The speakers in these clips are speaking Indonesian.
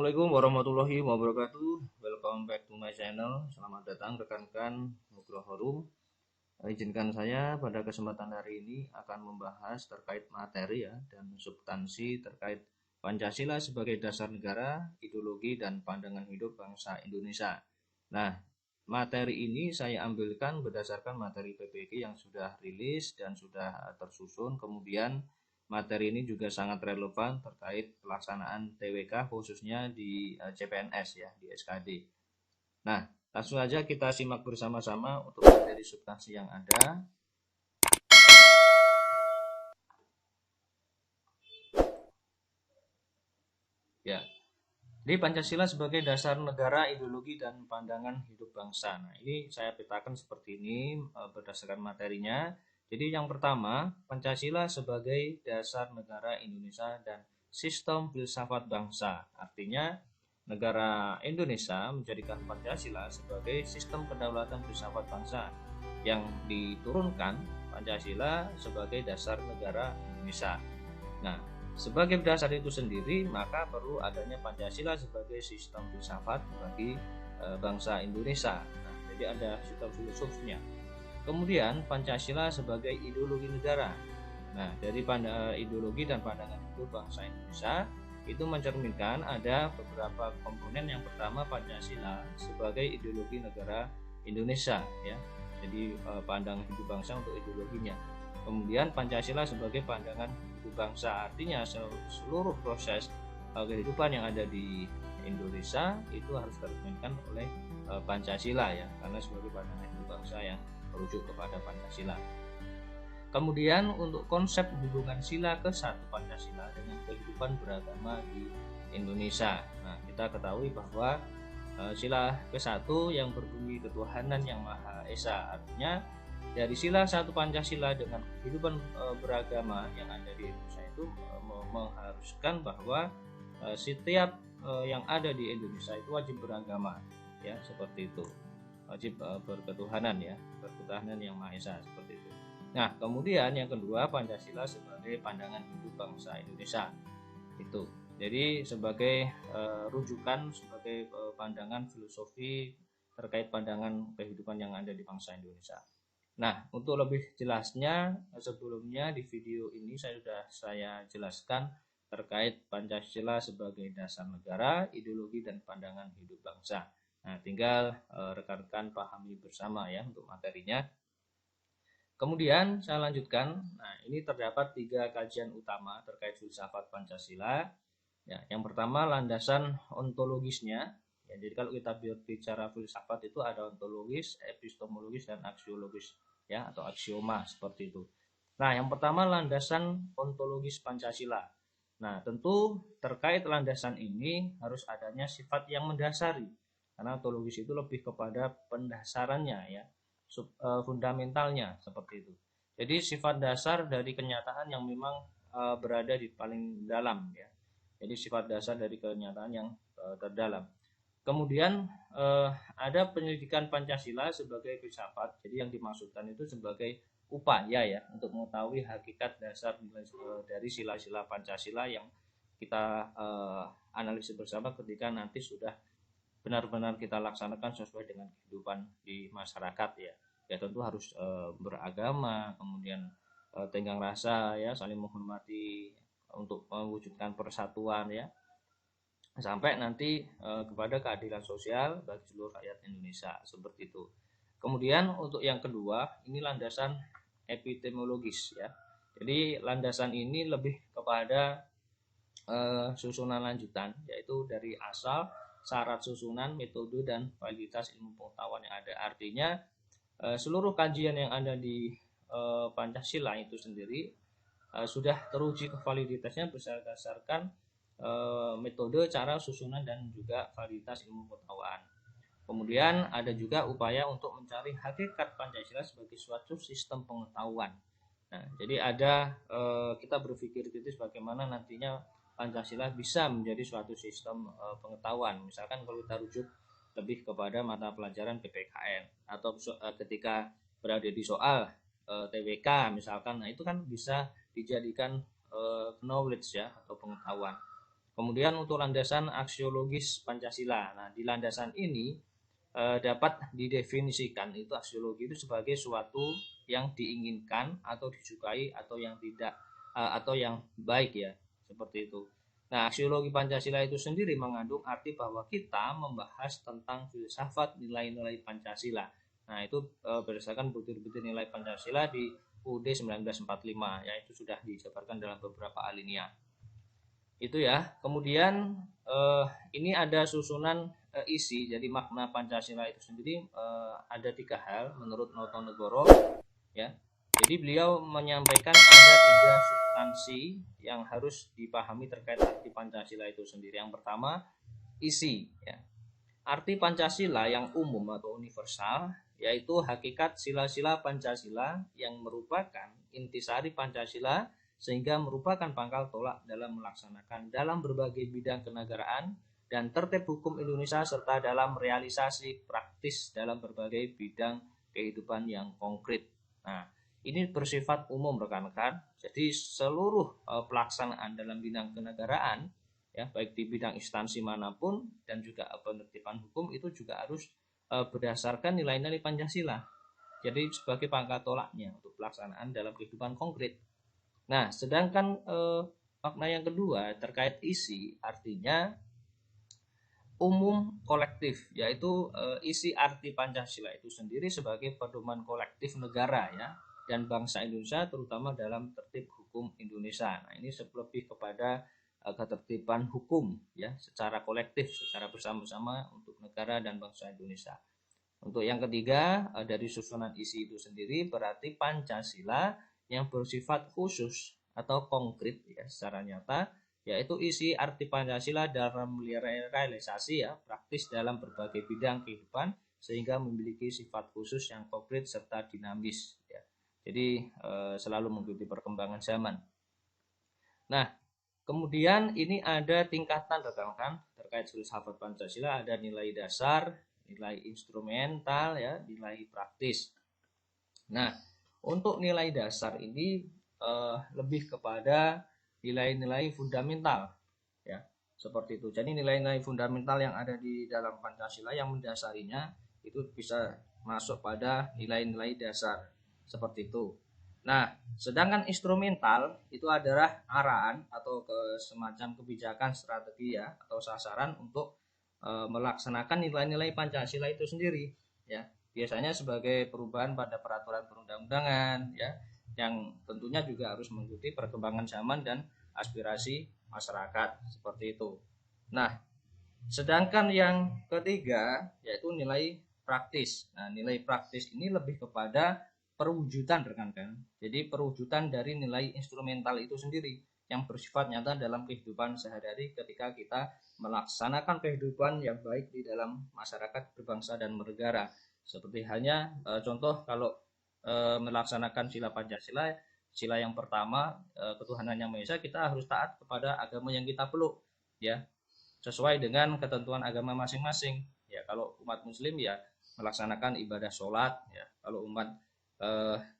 Assalamualaikum warahmatullahi wabarakatuh. Welcome back to my channel. Selamat datang rekan-rekan Nugroho Forum. Izinkan saya pada kesempatan hari ini akan membahas terkait materi ya dan substansi terkait Pancasila sebagai dasar negara, ideologi dan pandangan hidup bangsa Indonesia. Nah, materi ini saya ambilkan berdasarkan materi PPG yang sudah rilis dan sudah tersusun. Kemudian materi ini juga sangat relevan terkait pelaksanaan TWK khususnya di CPNS ya, di SKD. Nah, langsung saja kita simak bersama-sama untuk materi substansi yang ada. Ya, jadi Pancasila sebagai dasar negara, ideologi dan pandangan hidup bangsa. Nah, ini saya petakan seperti ini berdasarkan materinya. Jadi yang pertama, Pancasila sebagai dasar negara Indonesia dan sistem filsafat bangsa. Artinya, negara Indonesia menjadikan Pancasila sebagai sistem kedaulatan filsafat bangsa yang diturunkan Pancasila sebagai dasar negara Indonesia. Nah, sebagai dasar itu sendiri, maka perlu adanya Pancasila sebagai sistem filsafat bagi bangsa Indonesia. Nah, jadi ada sistem filosofisnya. Kemudian Pancasila sebagai ideologi negara. Nah, dari ideologi dan pandangan hidup bangsa Indonesia itu mencerminkan ada beberapa komponen. Yang pertama, Pancasila sebagai ideologi negara Indonesia ya. Jadi pandangan hidup bangsa untuk ideologinya. Kemudian Pancasila sebagai pandangan hidup bangsa, artinya seluruh proses kehidupan yang ada di Indonesia itu harus tercerminkan oleh Pancasila ya, karena sebagai pandangan hidup bangsa yang merujuk kepada Pancasila. Kemudian untuk konsep hubungan sila ke-1 Pancasila dengan kehidupan beragama di Indonesia. Nah, kita ketahui bahwa sila ke-1 yang berbunyi ketuhanan yang Maha Esa, artinya dari sila 1 Pancasila dengan kehidupan beragama yang ada di Indonesia itu mengharuskan bahwa setiap yang ada di Indonesia itu wajib beragama ya, seperti itu, wajib berketuhanan ya, berketuhanan yang Maha Esa, seperti itu. Nah, kemudian yang kedua, Pancasila sebagai pandangan hidup bangsa Indonesia itu. Jadi sebagai rujukan, sebagai pandangan filosofi terkait pandangan kehidupan yang ada di bangsa Indonesia. Nah, untuk lebih jelasnya, sebelumnya di video ini saya jelaskan terkait Pancasila sebagai dasar negara, ideologi dan pandangan hidup bangsa. Nah, tinggal rekan-rekan pahami bersama ya untuk materinya. Kemudian saya lanjutkan. Nah, ini terdapat 3 kajian utama terkait filsafat Pancasila. Ya, yang pertama landasan ontologisnya. Ya, jadi kalau kita bicara filsafat itu ada ontologis, epistemologis dan aksiologis ya, atau aksioma seperti itu. Nah, yang pertama landasan ontologis Pancasila. Nah, tentu terkait landasan ini harus adanya sifat yang mendasari. Karena ontologis itu lebih kepada pendasarannya ya, fundamentalnya seperti itu. Jadi sifat dasar dari kenyataan yang memang berada di paling dalam ya. Jadi sifat dasar dari kenyataan yang terdalam. Kemudian ada penyelidikan Pancasila sebagai filsafat. Jadi yang dimaksudkan itu sebagai upaya ya untuk mengetahui hakikat dasar dari sila-sila Pancasila yang kita analisis bersama ketika nanti sudah benar-benar kita laksanakan sesuai dengan kehidupan di masyarakat ya. Ya tentu harus beragama, kemudian tenggang rasa ya, saling menghormati untuk mewujudkan persatuan ya, sampai nanti kepada keadilan sosial bagi seluruh rakyat Indonesia, seperti itu. Kemudian untuk yang kedua, ini landasan epistemologis ya. Jadi landasan ini lebih kepada susunan lanjutan, yaitu dari asal, syarat susunan, metode dan validitas ilmu pengetahuan yang ada. Artinya seluruh kajian yang ada di Pancasila itu sendiri sudah teruji validitasnya berdasarkan metode, cara, susunan dan juga validitas ilmu pengetahuan. Kemudian ada juga upaya untuk mencari hakikat Pancasila sebagai suatu sistem pengetahuan. Nah, jadi ada kita berpikir kritis bagaimana nantinya Pancasila bisa menjadi suatu sistem pengetahuan. Misalkan kalau kita rujuk lebih kepada mata pelajaran PPKN atau ketika berada di soal TWK misalkan, nah itu kan bisa dijadikan knowledge ya, atau pengetahuan. Kemudian untuk landasan aksiologis Pancasila. Nah, di landasan ini dapat didefinisikan itu aksiologi itu sebagai suatu yang diinginkan atau disukai atau yang tidak atau yang baik ya, seperti itu. Nah, aksiologi Pancasila itu sendiri mengandung arti bahwa kita membahas tentang filsafat nilai-nilai Pancasila. Nah, itu berdasarkan butir-butir nilai Pancasila di UUD 1945, yaitu sudah dijabarkan dalam beberapa alinea. Itu ya. Kemudian ini ada susunan isi. Jadi makna Pancasila itu sendiri ada 3 hal menurut Notonegoro ya. Jadi beliau menyampaikan ada 3 substansi yang harus dipahami terkait arti Pancasila itu sendiri. Yang pertama, isi ya. Arti Pancasila yang umum atau universal yaitu hakikat sila-sila Pancasila yang merupakan intisari Pancasila sehingga merupakan pangkal tolak dalam melaksanakan dalam berbagai bidang kenegaraan dan tertib hukum Indonesia serta dalam realisasi praktis dalam berbagai bidang kehidupan yang konkret. Nah, ini bersifat umum rekan-rekan. Jadi seluruh pelaksanaan dalam bidang kenegaraan ya, baik di bidang instansi manapun dan juga penertiban hukum itu juga harus berdasarkan nilai-nilai Pancasila. Jadi sebagai pangkal tolaknya untuk pelaksanaan dalam kehidupan konkret. Nah, sedangkan makna yang kedua terkait isi, artinya umum kolektif, yaitu isi arti Pancasila itu sendiri sebagai pedoman kolektif negara ya dan bangsa Indonesia terutama dalam tertib hukum Indonesia. Nah, ini lebih kepada ketertiban hukum ya secara kolektif, secara bersama-sama untuk negara dan bangsa Indonesia. Untuk yang ketiga, dari susunan isi itu sendiri berarti Pancasila yang bersifat khusus atau konkret ya secara nyata, yaitu isi arti Pancasila dalam realisasi ya praktis dalam berbagai bidang kehidupan sehingga memiliki sifat khusus yang konkret serta dinamis ya. Jadi selalu mengikuti perkembangan zaman. Nah, kemudian ini ada tingkatan rekan-rekan terkait filsafat Pancasila, ada nilai dasar, nilai instrumental ya, nilai praktis. Nah, untuk nilai dasar ini lebih kepada nilai-nilai fundamental ya, seperti itu. Jadi nilai-nilai fundamental yang ada di dalam Pancasila yang mendasarinya itu bisa masuk pada nilai-nilai dasar seperti itu. Nah, sedangkan instrumental itu adalah arahan atau semacam kebijakan strategi ya atau sasaran untuk melaksanakan nilai-nilai Pancasila itu sendiri ya. Biasanya sebagai perubahan pada peraturan perundang-undangan ya yang tentunya juga harus mengikuti perkembangan zaman dan aspirasi masyarakat seperti itu. Nah, sedangkan yang ketiga yaitu nilai praktis. Nah, nilai praktis ini lebih kepada perwujudan rekan-rekan. Jadi perwujudan dari nilai instrumental itu sendiri yang bersifat nyata dalam kehidupan sehari-hari ketika kita melaksanakan kehidupan yang baik di dalam masyarakat berbangsa dan bernegara. Seperti halnya contoh kalau melaksanakan sila Pancasila, sila yang pertama ketuhanan yang Maha Esa, kita harus taat kepada agama yang kita peluk ya, sesuai dengan ketentuan agama masing-masing ya. Kalau umat muslim ya melaksanakan ibadah sholat ya, kalau umat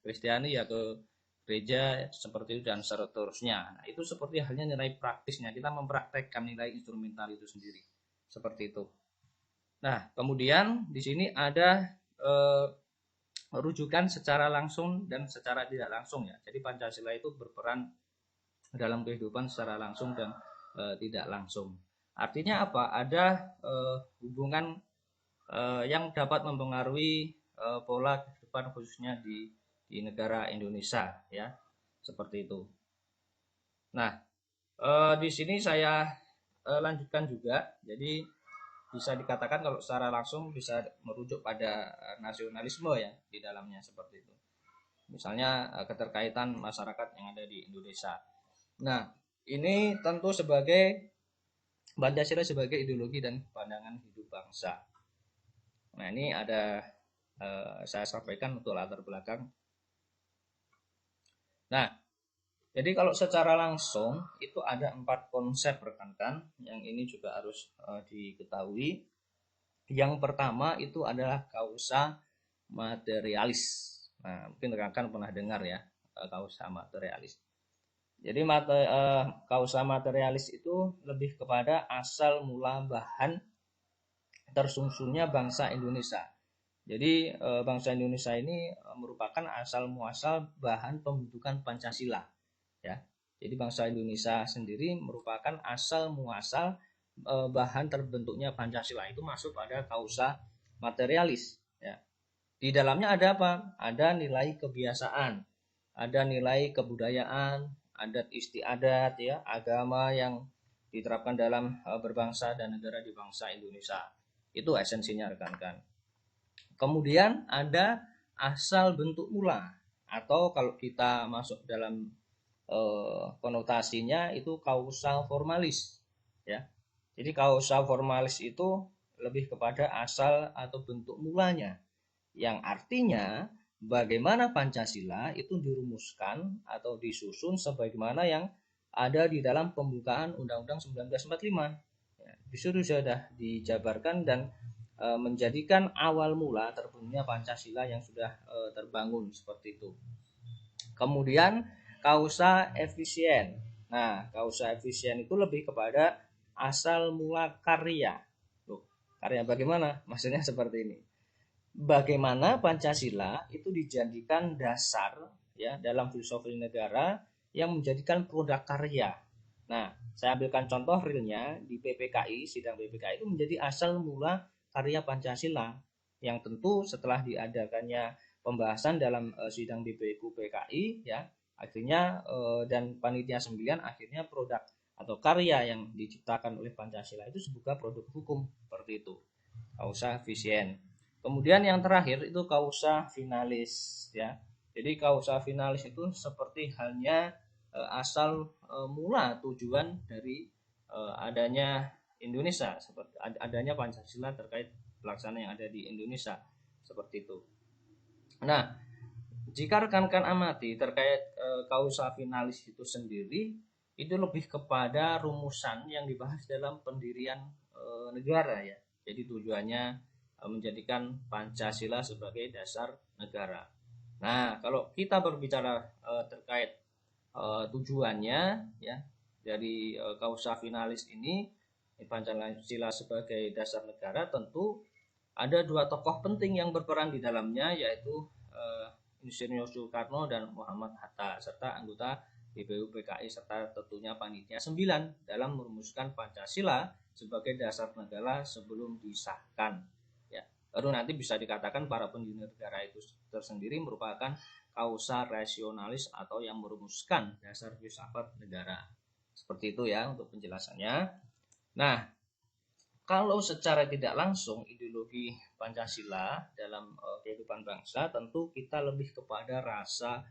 Kristiani ya ke gereja seperti itu dan seterusnya. Nah, itu seperti halnya nilai praktisnya, kita mempraktekkan nilai instrumental itu sendiri seperti itu. Nah, kemudian di sini ada rujukan secara langsung dan secara tidak langsung ya. Jadi Pancasila itu berperan dalam kehidupan secara langsung dan tidak langsung. Artinya apa? Ada hubungan yang dapat mempengaruhi pola kehidupan khususnya di negara Indonesia ya. Seperti itu. Nah, di sini saya lanjutkan juga. Jadi bisa dikatakan kalau secara langsung bisa merujuk pada nasionalisme ya di dalamnya seperti itu. Misalnya keterkaitan masyarakat yang ada di Indonesia. Nah, ini tentu sebagai Pancasila sebagai ideologi dan pandangan hidup bangsa. Nah, ini ada saya sampaikan untuk latar belakang. Nah, jadi kalau secara langsung itu ada 4 konsep rekan-rekan yang ini juga harus diketahui. Yang pertama itu adalah kausa materialis. Nah, mungkin rekan-rekan pernah dengar ya kausa materialis. Jadi kausa materialis itu lebih kepada asal mula bahan tersusunnya bangsa Indonesia. Jadi bangsa Indonesia ini merupakan asal muasal bahan pembentukan Pancasila, ya. Jadi bangsa Indonesia sendiri merupakan asal muasal bahan terbentuknya Pancasila, itu masuk pada kausa materialis, ya. Di dalamnya ada apa? Ada nilai kebiasaan, ada nilai kebudayaan, adat istiadat, ya, agama yang diterapkan dalam berbangsa dan negara di bangsa Indonesia. Itu esensinya rekan-rekan. Kemudian ada asal bentuk mula, atau kalau kita masuk dalam konotasinya itu kausa formalis, ya. Jadi kausa formalis itu lebih kepada asal atau bentuk mulanya, yang artinya bagaimana Pancasila itu dirumuskan atau disusun sebagaimana yang ada di dalam pembukaan Undang-Undang 1945. Ya, disuruh sudah dijabarkan dan menjadikan awal mula terbentuknya Pancasila yang sudah terbangun seperti itu. Kemudian kausa efisien. Nah, kausa efisien itu lebih kepada asal mula karya. Loh, karya bagaimana? Maksudnya seperti ini. Bagaimana Pancasila itu dijadikan dasar, ya, dalam filosofi negara yang menjadikan produk karya. Nah, saya ambilkan contoh realnya di PPKI, sidang PPKI itu menjadi asal mula karya Pancasila, yang tentu setelah diadakannya pembahasan dalam sidang BPU PKI, ya, akhirnya dan panitia 9 akhirnya produk atau karya yang diciptakan oleh Pancasila itu sebuah produk hukum seperti itu. Kausa efisien. Kemudian yang terakhir itu kausa finalis, ya. Jadi kausa finalis itu seperti halnya asal mula tujuan dari adanya Indonesia, seperti adanya Pancasila terkait pelaksanaan yang ada di Indonesia seperti itu. Nah, jika rekan-rekan amati terkait kausa finalis itu sendiri, itu lebih kepada rumusan yang dibahas dalam pendirian negara, ya. Jadi tujuannya menjadikan Pancasila sebagai dasar negara. Nah, kalau kita berbicara terkait tujuannya, ya, dari kausa finalis ini, Pancasila sebagai dasar negara, tentu ada dua tokoh penting yang berperan di dalamnya, yaitu Insinyur Soekarno dan Muhammad Hatta, serta anggota BPU PKI, serta tentunya panitia 9 dalam merumuskan Pancasila sebagai dasar negara sebelum disahkan, ya. Baru nanti bisa dikatakan para pendiri negara itu tersendiri merupakan kausa rasionalis atau yang merumuskan dasar filsafat negara. Seperti itu, ya, untuk penjelasannya. Nah, kalau secara tidak langsung ideologi Pancasila dalam kehidupan bangsa, tentu kita lebih kepada rasa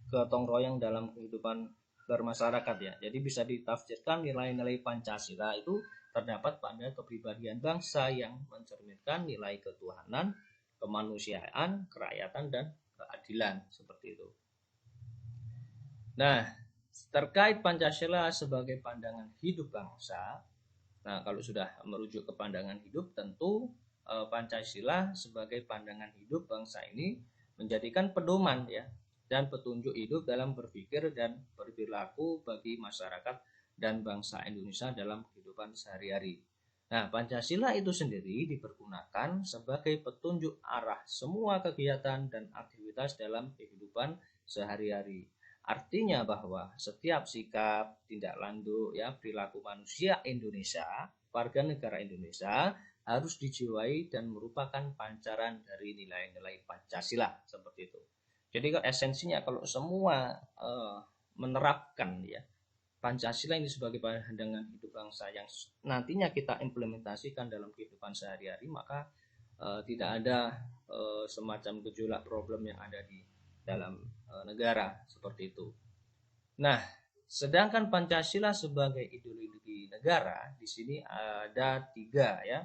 gotong royong dalam kehidupan bermasyarakat, ya. Jadi bisa ditafsirkan nilai-nilai Pancasila itu terdapat pada kepribadian bangsa yang mencerminkan nilai ketuhanan, kemanusiaan, kerakyatan, dan keadilan seperti itu. Nah, terkait Pancasila sebagai pandangan hidup bangsa, nah, kalau sudah merujuk ke pandangan hidup, tentu Pancasila sebagai pandangan hidup bangsa ini menjadikan pedoman, ya, dan petunjuk hidup dalam berpikir dan berperilaku bagi masyarakat dan bangsa Indonesia dalam kehidupan sehari-hari. Nah, Pancasila itu sendiri dipergunakan sebagai petunjuk arah semua kegiatan dan aktivitas dalam kehidupan sehari-hari. Artinya bahwa setiap sikap, tindak lanjut, ya, perilaku manusia Indonesia, warga negara Indonesia, harus dijiwai dan merupakan pancaran dari nilai-nilai Pancasila seperti itu. Jadi esensinya kalau semua menerapkan, ya, Pancasila ini sebagai pandangan hidup bangsa yang nantinya kita implementasikan dalam kehidupan sehari-hari, maka tidak ada semacam gejolak problem yang ada di dalam negara seperti itu. Nah, sedangkan Pancasila sebagai ideologi negara di sini ada tiga, ya,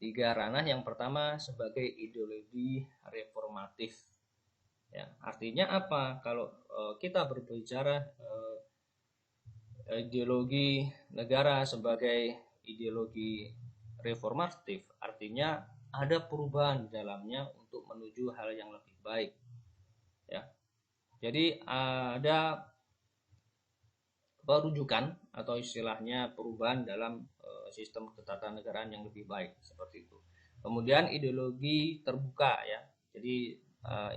tiga ranah. Yang pertama sebagai ideologi reformatif, ya. Artinya apa? Kalau kita berbicara ideologi negara sebagai ideologi reformatif, artinya ada perubahan di dalamnya untuk menuju hal yang lebih baik, ya. Jadi ada perujukan atau istilahnya perubahan dalam sistem ketatanegaraan yang lebih baik seperti itu. Kemudian ideologi terbuka ya. Jadi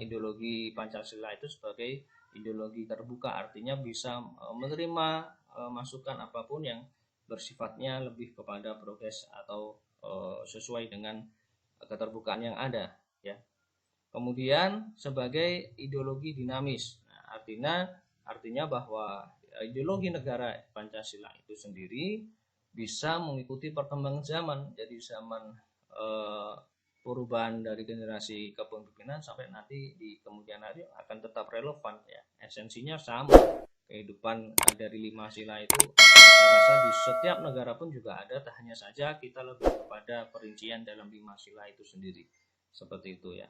ideologi Pancasila itu sebagai ideologi terbuka, artinya bisa menerima masukan apapun yang bersifatnya lebih kepada progres atau sesuai dengan keterbukaan yang ada ya. Kemudian sebagai ideologi dinamis. Nah, artinya bahwa ideologi negara Pancasila itu sendiri bisa mengikuti perkembangan zaman. Jadi zaman perubahan dari generasi kepemimpinan sampai nanti di kemudian hari akan tetap relevan ya. Esensinya sama. Kehidupan dari 5 sila itu saya rasa di setiap negara pun juga ada, hanya saja kita lebih kepada perincian dalam 5 sila itu sendiri. Seperti itu ya.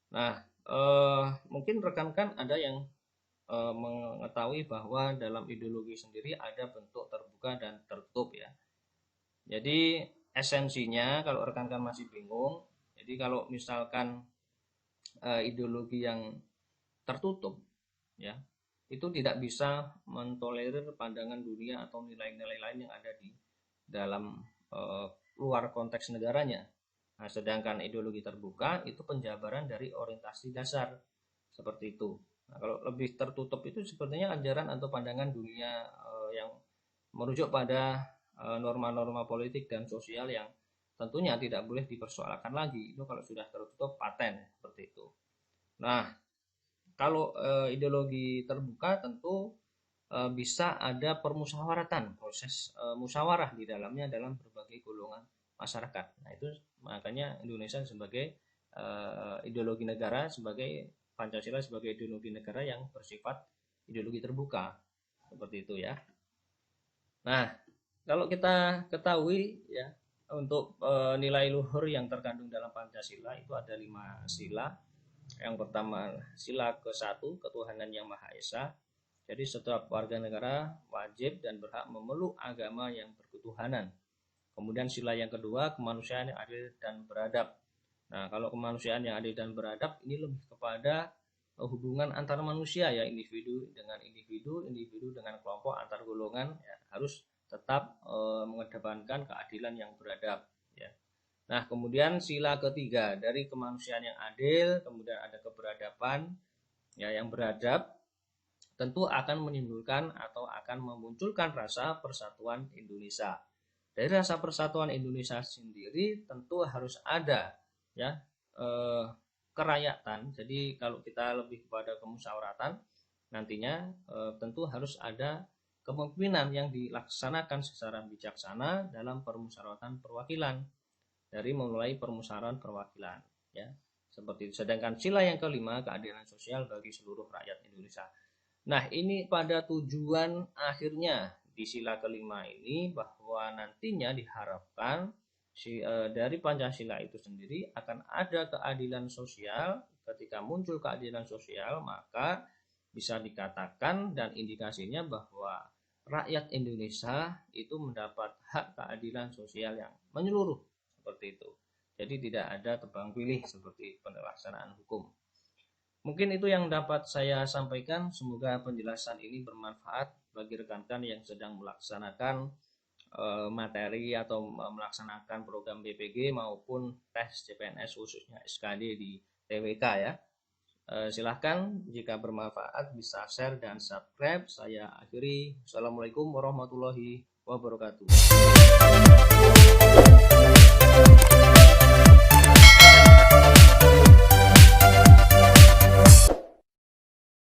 Nah, mungkin rekan-rekan ada yang mengetahui bahwa dalam ideologi sendiri ada bentuk terbuka dan tertutup ya. Jadi esensinya kalau rekan-rekan masih bingung, jadi kalau misalkan ideologi yang tertutup ya, itu tidak bisa mentolerir pandangan dunia atau nilai-nilai lain yang ada di dalam luar konteks negaranya. Nah, sedangkan ideologi terbuka itu penjabaran dari orientasi dasar seperti itu. Nah, kalau lebih tertutup itu sepertinya ajaran atau pandangan dunia yang merujuk pada norma-norma politik dan sosial yang tentunya tidak boleh dipersoalkan lagi. Itu kalau sudah tertutup paten seperti itu. Nah, kalau ideologi terbuka tentu bisa ada permusyawaratan, proses musyawarah di dalamnya dalam berbagai golongan masyarakat. Nah, itu makanya Indonesia sebagai ideologi negara, sebagai Pancasila sebagai ideologi negara yang bersifat ideologi terbuka. Seperti itu ya. Nah, kalau kita ketahui ya, untuk nilai luhur yang terkandung dalam Pancasila itu ada 5 sila. Yang pertama sila ke-1, ketuhanan yang Maha Esa. Jadi setiap warga negara wajib dan berhak memeluk agama yang berketuhanan. Kemudian sila yang kedua, kemanusiaan yang adil dan beradab. Nah, kalau kemanusiaan yang adil dan beradab ini lebih kepada hubungan antar manusia ya, individu dengan individu, individu dengan kelompok, antar golongan ya, harus tetap mengedepankan keadilan yang beradab ya. Nah, kemudian sila ketiga dari kemanusiaan yang adil, kemudian ada keberadaban ya, yang beradab tentu akan menimbulkan atau akan memunculkan rasa persatuan Indonesia. Dari rasa persatuan Indonesia sendiri tentu harus ada ya kerakyatan. Jadi kalau kita lebih kepada kemusyawaratan nantinya tentu harus ada kepemimpinan yang dilaksanakan secara bijaksana dalam permusyawaratan perwakilan, dari memulai permusyawaratan perwakilan ya. Seperti itu. Sedangkan sila yang kelima, keadilan sosial bagi seluruh rakyat Indonesia. Nah, ini pada tujuan akhirnya di sila kelima ini bahwa nantinya diharapkan dari Pancasila itu sendiri akan ada keadilan sosial. Ketika muncul keadilan sosial, maka bisa dikatakan dan indikasinya bahwa rakyat Indonesia itu mendapat hak keadilan sosial yang menyeluruh seperti itu. Jadi tidak ada tebang pilih seperti pelaksanaan hukum. Mungkin itu yang dapat saya sampaikan. Semoga penjelasan ini bermanfaat bagi rekan-rekan yang sedang melaksanakan materi atau melaksanakan program BPG maupun tes CPNS khususnya SKD di TWK ya. Silahkan jika bermanfaat bisa share dan subscribe. Saya akhiri. Assalamualaikum warahmatullahi wabarakatuh.